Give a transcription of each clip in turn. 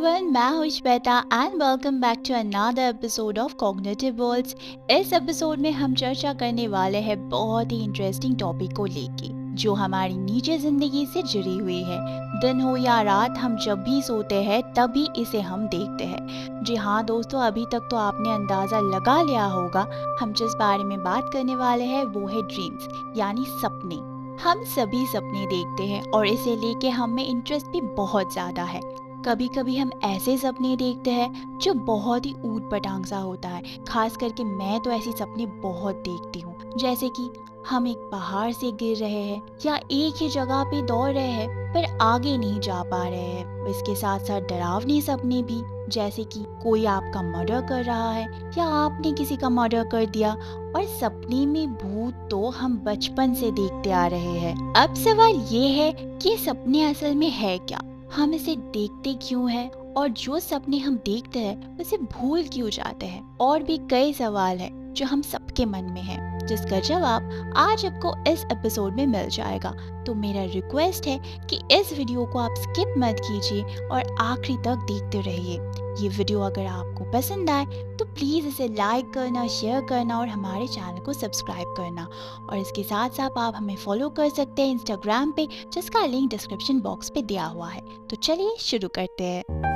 Everyone, मैं हूं Shweta and welcome back to another episode of Cognitive Worlds. इस episode में हम चर्चा करने वाले हैं बहुत ही इंटरेस्टिंग टॉपिक को लेके जो हमारी निजी जिंदगी से जुड़ी हुई है। दिन हो या रात, हम जब भी सोते हैं तभी इसे हम देखते हैं। जी हाँ दोस्तों, अभी तक तो आपने अंदाजा लगा लिया होगा हम जिस बारे में बात करने वाले हैं वो है ड्रीम्स, यानी सपने। हम सभी सपने देखते हैं और इसे लेके हमें इंटरेस्ट भी बहुत ज़्यादा है। कभी कभी हम ऐसे सपने देखते हैं जो बहुत ही ऊट पटांग सा होता है। खास करके मैं तो ऐसे सपने बहुत देखती हूँ, जैसे कि हम एक पहाड़ से गिर रहे हैं या एक ही जगह पे दौड़ रहे हैं पर आगे नहीं जा पा रहे हैं। इसके साथ साथ डरावने सपने भी, जैसे कि कोई आपका मर्डर कर रहा है या आपने किसी का मर्डर कर दिया। और सपने में भूत तो हम बचपन से देखते आ रहे हैं। अब सवाल ये है कि सपने असल में है क्या, हम इसे देखते क्यों हैं और जो सपने हम देखते हैं उसे भूल क्यों जाते हैं। और भी कई सवाल है जो हम सबके मन में है, जिसका जवाब आज आपको इस एपिसोड में मिल जाएगा। तो मेरा रिक्वेस्ट है कि इस वीडियो को आप स्किप मत कीजिए और आखिरी तक देखते रहिए। ये वीडियो अगर आपको पसंद आए तो प्लीज़ इसे लाइक करना, शेयर करना और हमारे चैनल को सब्सक्राइब करना। और इसके साथ साथ आप हमें फॉलो कर सकते हैं इंस्टाग्राम पे, जिसका लिंक डिस्क्रिप्शन बॉक्स पे दिया हुआ है। तो चलिए शुरू करते हैं।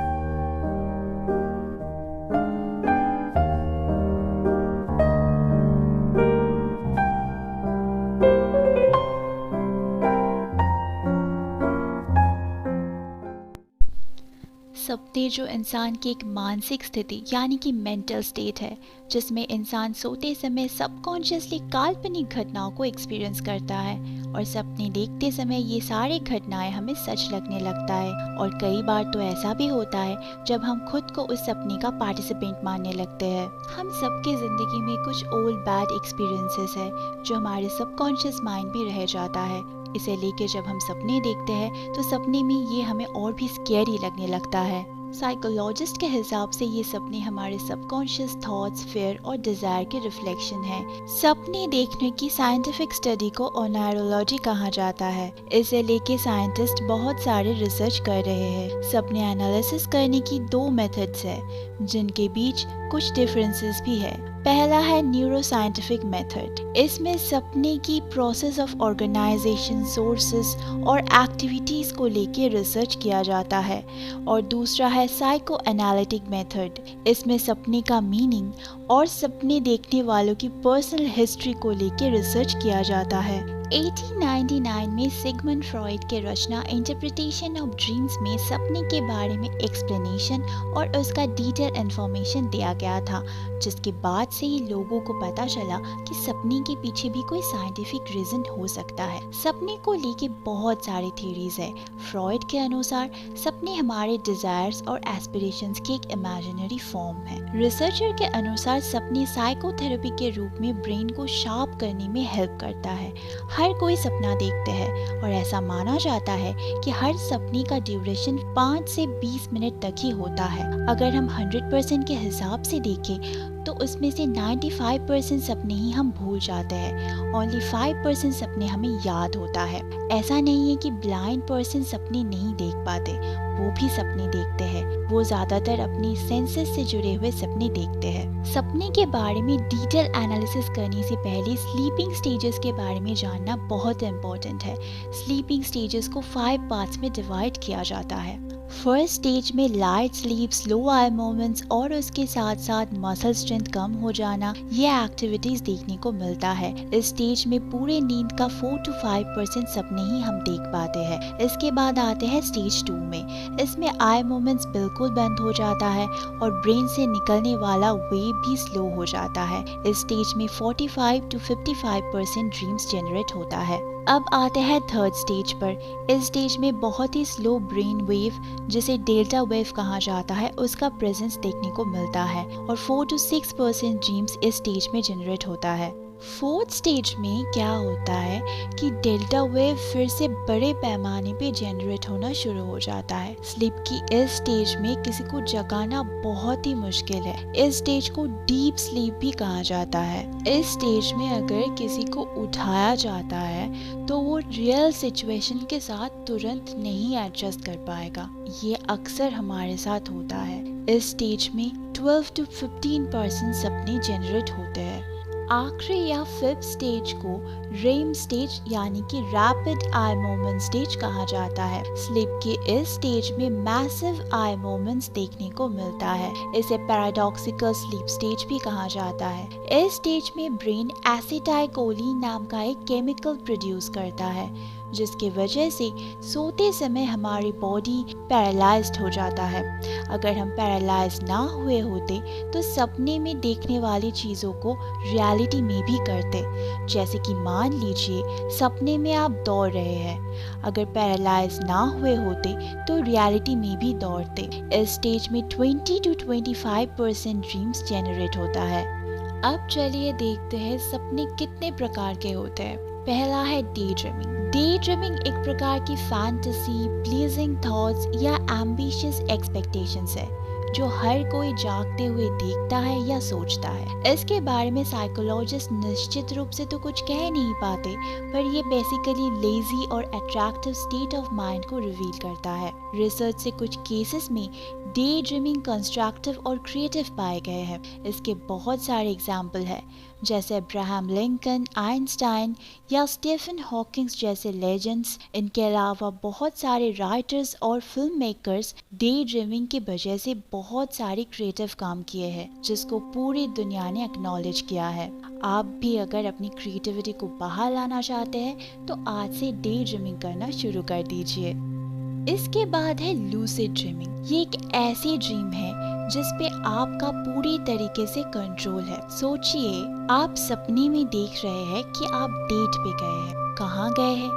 सपने जो इंसान की एक मानसिक स्थिति यानी कि मेंटल स्टेट है, जिसमें इंसान सोते समय सबकॉन्शियसली काल्पनिक घटनाओं को एक्सपीरियंस करता है। और सपने देखते समय ये सारी घटनाएं हमें सच लगने लगता है। और कई बार तो ऐसा भी होता है जब हम खुद को उस सपने का पार्टिसिपेंट मानने लगते हैं। हम सबकी जिंदगी में कुछ ओल्ड बैड एक्सपीरियंसेस है जो हमारे सबकॉन्शियस माइंड में रह जाता है। इसे लेके जब हम सपने देखते हैं तो सपने में ये हमें और भी स्कैरी लगने लगता है। साइकोलॉजिस्ट के हिसाब से ये सपने हमारे सबकॉन्शियस थॉट्स, फियर और डिजायर के रिफ्लेक्शन है। सपने देखने की साइंटिफिक स्टडी को ओनायरोलॉजी कहा जाता है। इसे लेके साइंटिस्ट बहुत सारे रिसर्च कर रहे हैं। सपने एनालिसिस करने की दो मेथड्स है जिनके बीच कुछ डिफरेंसेस भी है। पहला है न्यूरोसाइंटिफिक मेथड। इसमें सपने की प्रोसेस ऑफ ऑर्गेनाइजेशन, सोर्सेस और एक्टिविटीज को लेके रिसर्च किया जाता है। और दूसरा है साइको एनालिटिक मेथड। इसमें सपने का मीनिंग और सपने देखने वालों की पर्सनल हिस्ट्री को लेके रिसर्च किया जाता है। 1899 में सिगमंड फ्रॉइड के रचना इंटरप्रिटेशन ऑफ ड्रीम्स में सपने के बारे में एक्सप्लेनेशन और उसका डिटेल इंफॉर्मेशन दिया गया था, जिसके बाद से ही लोगों को पता चला कि सपने के पीछे भी कोई साइंटिफिक रीजन हो सकता है। सपने को लेके बहुत सारी थ्योरीज है। फ्रॉइड के अनुसार सपने हमारे डिजायर्स और एस्पिरेशंस की एक इमेजिनरी फॉर्म है। रिसर्चर के अनुसार सपने साइकोथेरेपी के रूप में ब्रेन को शार्प करने में हेल्प करता है। हर कोई सपना देखते हैं और ऐसा माना जाता है कि हर सपने का ड्यूरेशन 5 से 20 मिनट तक ही होता है। अगर हम 100% के हिसाब से देखें तो उसमें से 95% सपने ही हम भूल जाते हैं। ओनली 5% सपने हमें याद होता है। ऐसा नहीं है कि ब्लाइंड पर्सन सपने नहीं देख पाते, वो भी सपने देखते हैं। वो ज्यादातर अपनी सेंसेस से जुड़े हुए सपने देखते हैं। सपने के बारे में डिटेल एनालिसिस करने से पहले स्लीपिंग स्टेजेस के बारे में जानना बहुत इम्पोर्टेंट है। स्लीपिंग स्टेजेस को 5 पार्ट्स में डिवाइड किया जाता है। फर्स्ट स्टेज में light sleep, slow eye movements और उसके साथ साथ मसल स्ट्रेंथ कम हो जाना, ये एक्टिविटीज देखने को मिलता है। इस स्टेज में पूरे नींद का 4 to 5% सपने ही हम देख पाते हैं। इसके बाद आते हैं स्टेज 2 में। इसमें आई मूवमेंट्स बिल्कुल बंद हो जाता है और ब्रेन से निकलने वाला वेव भी स्लो हो जाता है। इस स्टेज में 45 to 55% ड्रीम्स जनरेट होता है। अब आते हैं थर्ड स्टेज पर। इस स्टेज में बहुत ही स्लो ब्रेन वेव, जिसे डेल्टा वेव कहा जाता है, उसका प्रेजेंस देखने को मिलता है और 4 to 6% ड्रीम्स इस स्टेज में जनरेट होता है। फोर्थ स्टेज में क्या होता है कि डेल्टा वेव फिर से बड़े पैमाने पे जनरेट होना शुरू हो जाता है। स्लीप की इस स्टेज में किसी को जगाना बहुत ही मुश्किल है। इस स्टेज को डीप स्लीप भी कहा जाता है। इस स्टेज में अगर किसी को उठाया जाता है तो वो रियल सिचुएशन के साथ तुरंत नहीं एडजस्ट कर पाएगा। ये अक्सर हमारे साथ होता है। इस स्टेज में 12 to 15% सपने जनरेट होते हैं। आखिरी या फिफ्थ स्टेज को रेम स्टेज यानी कि रैपिड आई मूवमेंट स्टेज कहा जाता है। स्लीप के इस स्टेज में मैसिव आई मूवमेंट्स देखने को मिलता है। इसे पैराडॉक्सिकल स्लीप स्टेज भी कहा जाता है। इस स्टेज में ब्रेन एसिटाइलकोलिन नाम का एक केमिकल प्रोड्यूस करता है, जिसकी वजह से सोते समय हमारी बॉडी पैरालाइज्ड हो जाता है। अगर हम पैरालाइज ना हुए होते तो सपने में देखने वाली चीज़ों को रियलिटी में भी करते। जैसे कि मान लीजिए सपने में आप दौड़ रहे हैं, अगर पैरालाइज ना हुए होते तो रियलिटी में भी दौड़ते। इस स्टेज में 20 to 25% ड्रीम्स जनरेट होता है। अब चलिए देखते हैं सपने कितने प्रकार के होते हैं। पहला है डे ड्रीमिंग। डे ड्रीमिंग एक प्रकार की फैंटेसी, प्लीजिंग थॉट्स या एम्बिशियस एक्सपेक्टेशंस है जो हर कोई जागते हुए देखता है या सोचता है। इसके बारे में साइकोलॉजिस्ट निश्चित रूप से तो कुछ कह नहीं पाते, पर ये बेसिकली लेजी और अट्रैक्टिव स्टेट ऑफ माइंड को रिवील करता है। रिसर्च से कुछ केसेस में डे ड्रीमिंग कंस्ट्रक्टिव और क्रिएटिव पाए गए हैं। इसके बहुत सारे एग्जाम्पल हैं, जैसे अब्राहम लिंकन, आइंस्टाइन या स्टीफन हॉकिंग जैसे लेजेंड्स। इनके अलावा बहुत सारे राइटर्स और फिल्म मेकर्स डे ड्रीमिंग की वजह से बहुत सारे क्रिएटिव काम किए हैं, जिसको पूरी दुनिया ने एक्नॉलेज किया है। आप भी अगर अपनी क्रिएटिविटी को बाहर लाना चाहते हैं तो आज से डे ड्रीमिंग करना शुरू कर दीजिए। इसके बाद है लूसिड ड्रीमिंग। ये एक ऐसी ड्रीम है जिस पे आपका पूरी तरीके से कंट्रोल है। सोचिए आप सपने में देख रहे हैं कि आप डेट पे गए हैं। कहाँ गए हैं?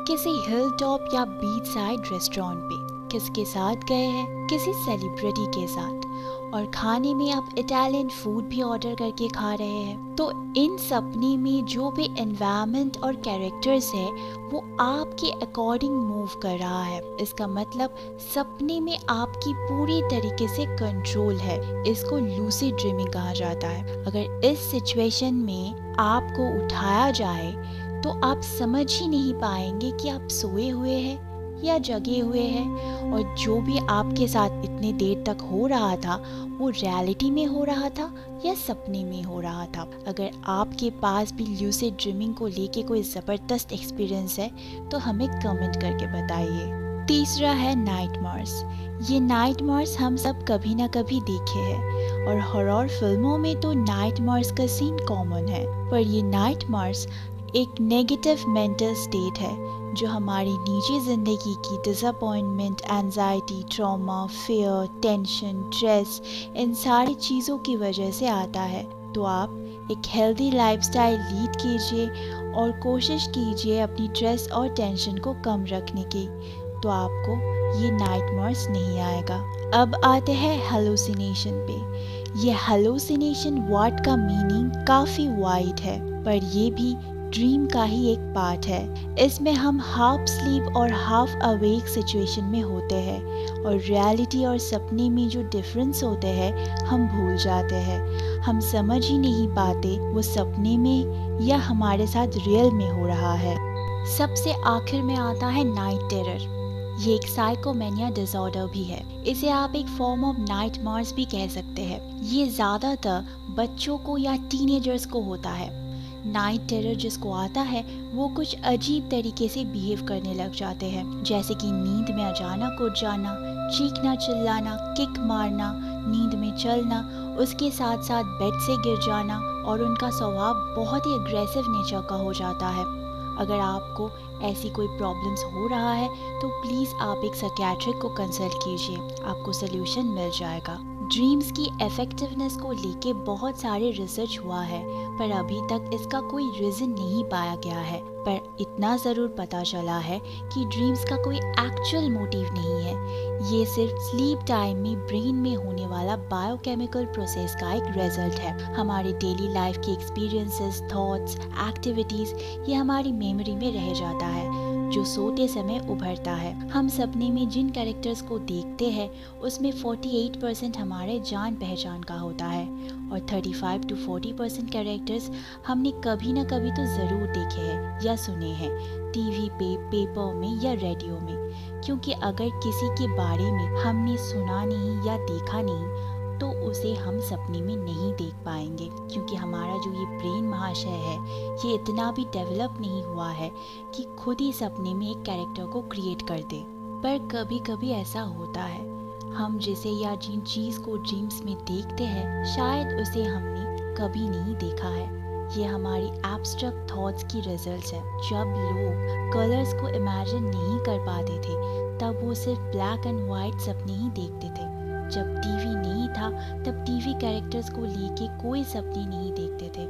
किसी हिल टॉप या बीच साइड रेस्टोरेंट पे। किसके साथ गए हैं? किसी सेलिब्रिटी के साथ। और खाने में आप इटालियन फूड भी ऑर्डर करके खा रहे हैं। तो इन सपने में जो भी एनवायरनमेंट और कैरेक्टर्स है वो आपके अकॉर्डिंग मूव कर रहा है। इसका मतलब सपने में आपकी पूरी तरीके से कंट्रोल है। इसको लूसिड ड्रीमिंग कहा जाता है। अगर इस सिचुएशन में आपको उठाया जाए तो आप समझ ही नहीं पाएंगे कि आप सोए हुए हैं या जगे हुए हैं, और जो भी आपके साथ इतने देर तक हो रहा था वो रियलिटी में हो रहा था या सपने में हो रहा था। अगर आपके पास भी लूसिड ड्रीमिंग को लेके कोई ज़बरदस्त एक्सपीरियंस है तो हमें कमेंट करके बताइए। तीसरा है नाइटमेयर्स। ये नाइटमेयर्स हम सब कभी ना कभी देखे हैं, और हॉरर फिल्मों में तो नाइटमेयर्स का सीन कॉमन है। पर ये नाइटमेयर्स एक नेगेटिव मेंटल स्टेट है जो हमारी निजी ज़िंदगी की disappointment, anxiety, trauma, fear, tension, stress, इन सारी चीज़ों की वजह से आता है। तो आप एक हेल्दी लाइफस्टाइल लीड कीजिए और कोशिश कीजिए अपनी स्ट्रेस और टेंशन को कम रखने की, तो आपको ये नाइटमेयर्स नहीं आएगा। अब आते हैं हेलुसिनेशन पे। ये हेलुसिनेशन वर्ड का मीनिंग काफ़ी वाइड है, पर ये भी ड्रीम का ही एक पार्ट है। इसमें हम हाफ स्लीप और हाफ अवेक सिचुएशन में होते हैं, और रियलिटी और सपने में जो डिफरेंस होते हैं हम भूल जाते हैं। हम समझ ही नहीं पाते वो सपने में या हमारे साथ रियल में हो रहा है। सबसे आखिर में आता है नाइट टेरर। ये एक साइकोमेनिया डिसऑर्डर भी है। इसे आप एक फॉर्म ऑफ नाइटमेयर्स भी कह सकते हैं। ये ज़्यादातर बच्चों को या टीनेजर्स को होता है। नाइट टेरर जिसको आता है वो कुछ अजीब तरीके से बिहेव करने लग जाते हैं, जैसे कि नींद में अचानक उठ जाना, चीखना चिल्लाना, किक मारना, नींद में चलना, उसके साथ साथ बेड से गिर जाना, और उनका स्वभाव बहुत ही अग्रेसिव नेचर का हो जाता है। अगर आपको ऐसी कोई प्रॉब्लम्स हो रहा है तो प्लीज़ आप एक साइकियाट्रिस्ट को कंसल्ट कीजिए, आपको सल्यूशन मिल जाएगा। ड्रीम्स की इफेक्टिवनेस को लेके बहुत सारे रिसर्च हुआ है, पर अभी तक इसका कोई रीज़न नहीं पाया गया है। पर इतना ज़रूर पता चला है कि ड्रीम्स का कोई एक्चुअल मोटिव नहीं है। ये सिर्फ स्लीप टाइम में ब्रेन में होने वाला बायोकेमिकल प्रोसेस का एक रिजल्ट है। हमारे डेली लाइफ के एक्सपीरियंसेस, थॉट्स, एक्टिविटीज़ ये हमारी मेमोरी में रह जाता है, जो सोते समय उभरता है। हम सपने में जिन कैरेक्टर्स को देखते हैं उसमें 48% हमारे जान पहचान का होता है और 35 to 40% कैरेक्टर्स हमने कभी ना कभी तो ज़रूर देखे हैं या सुने हैं, टीवी पे, पेपर में या रेडियो में। क्योंकि अगर किसी के बारे में हमने सुना नहीं या देखा नहीं तो उसे हम सपने में नहीं देख पाएंगे, क्योंकि हमारा जो ये ब्रेन महाशय है ये इतना भी डेवलप नहीं हुआ है कि खुद ही सपने में एक कैरेक्टर को क्रिएट कर दे। पर कभी कभी ऐसा होता है, हम जिसे या जिन चीज़ को ड्रीम्स में देखते हैं शायद उसे हमने कभी नहीं देखा है। ये हमारी एब्स्ट्रैक्ट थॉट्स की रिजल्ट्स है। जब लोग कलर्स को इमेजिन नहीं कर पाते थे तब वो सिर्फ ब्लैक एंड वाइट सपने ही देखते थे। जब टीवी नहीं था तब टीवी कैरेक्टर्स को लेके कोई सपने नहीं देखते थे,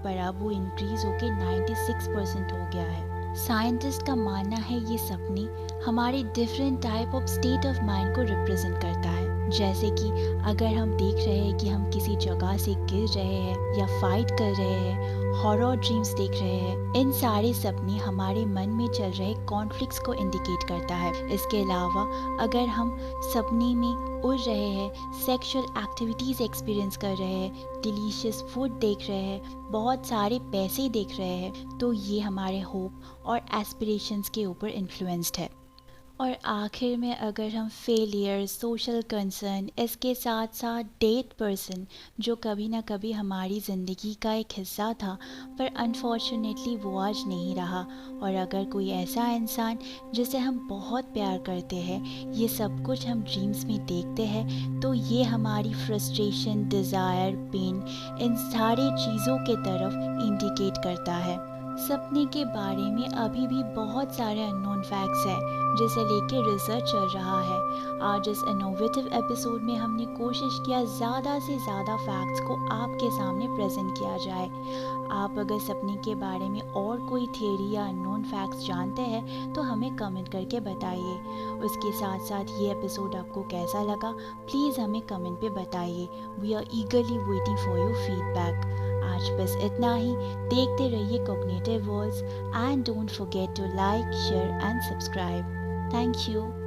पर अब वो इंक्रीज होके 96% हो गया है। साइंटिस्ट का मानना है ये सपने हमारे different type of state of mind को रिप्रेजेंट करता है। जैसे कि अगर हम देख रहे हैं कि हम किसी जगह से गिर रहे हैं या फाइट कर रहे हैं, हॉरर ड्रीम्स देख रहे हैं, इन सारे सपने हमारे मन में चल रहे कॉन्फ्लिक्ट्स को इंडिकेट करता है। इसके अलावा अगर हम सपने में उड़ रहे हैं, सेक्सुअल एक्टिविटीज़ एक्सपीरियंस कर रहे हैं, डिलीशियस फूड देख रहे हैं, बहुत सारे पैसे देख रहे हैं, तो ये हमारे होप और एस्पिरेशंस के ऊपर इन्फ्लुएंस्ड है। और आखिर में अगर हम फेलियर, सोशल कंसर्न, इसके साथ साथ डेथ पर्सन जो कभी ना कभी हमारी ज़िंदगी का एक हिस्सा था पर अनफॉर्चुनेटली वो आज नहीं रहा, और अगर कोई ऐसा इंसान जिसे हम बहुत प्यार करते हैं ये सब कुछ हम ड्रीम्स में देखते हैं, तो ये हमारी फ्रस्ट्रेशन, डिज़ायर, पेन, इन सारी चीज़ों के तरफ इंडिकेट करता है। सपने के बारे में अभी भी बहुत सारे अननोन फैक्ट्स हैं जिसे लेके रिसर्च चल रहा है। आज इस इनोवेटिव एपिसोड में हमने कोशिश किया ज़्यादा से ज़्यादा फैक्ट्स को आपके सामने प्रेजेंट किया जाए। आप अगर सपने के बारे में और कोई थियरी या अननोन फैक्ट्स जानते हैं तो हमें कमेंट करके बताइए। उसके साथ साथ ये एपिसोड आपको कैसा लगा प्लीज़ हमें कमेंट पे बताइए। We are eagerly waiting for your feedback. आज बस इतना ही। देखते रहिए Cognitive Worlds and don't forget to like, share and subscribe. Thank you.